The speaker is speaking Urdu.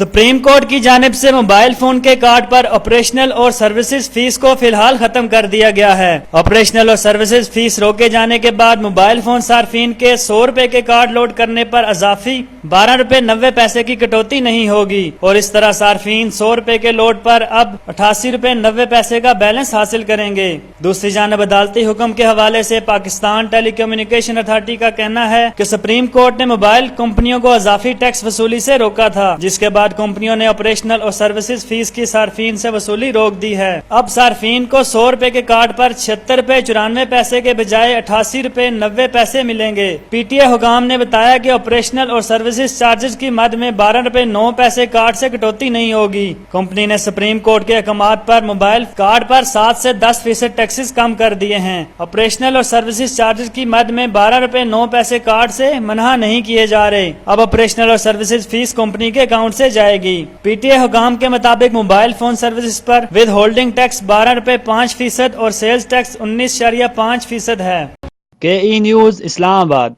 سپریم کورٹ کی جانب سے موبائل فون کے کارڈ پر آپریشنل اور سروسز فیس کو فی الحال ختم کر دیا گیا ہے۔ آپریشنل اور سروسز فیس روکے جانے کے بعد موبائل فون صارفین کے 100 روپے کے کارڈ لوڈ کرنے پر اضافی 12 روپے 90 پیسے کی کٹوتی نہیں ہوگی اور اس طرح صارفین 100 روپے کے لوڈ پر اب 88 روپے 90 پیسے کا بیلنس حاصل کریں گے۔ دوسری جانب عدالتی حکم کے حوالے سے پاکستان ٹیلی کمیونیکیشن اتھارٹی کا کہنا ہے کہ سپریم کورٹ نے موبائل کمپنیوں کو اضافی ٹیکس وصولی سے روکا تھا، جس کے بعد کمپنیوں نے آپریشنل اور سروسز فیس کی صارفین سے وصولی روک دی ہے۔ اب صارفین کو 100 روپے کے کارڈ پر 76 روپے 94 پیسے کے بجائے 88 روپے 90 پیسے ملیں گے۔ پی ٹی اے حکام نے بتایا کہ آپریشنل اور سروسز چارجز کی مد میں 12 روپے 9 پیسے کارڈ سے کٹوتی نہیں ہوگی۔ کمپنی نے سپریم کورٹ کے احکامات پر موبائل کارڈ پر 7 سے 10% ٹیکسز کم کر دیے ہیں۔ آپریشنل اور سروسز چارجز کی مد میں 12 روپے 9 پیسے کارڈ سے منع نہیں کیے جا رہے۔ اب آپریشنل اور سروسز فیس کمپنی کے اکاؤنٹ سے جائے گی۔ پی ٹی اے حکام کے مطابق موبائل فون سروسز پر ود ہولڈنگ ٹیکس 12 روپے 5% اور سیلز ٹیکس 19.5% ہے۔ کے ای نیوز اسلام آباد۔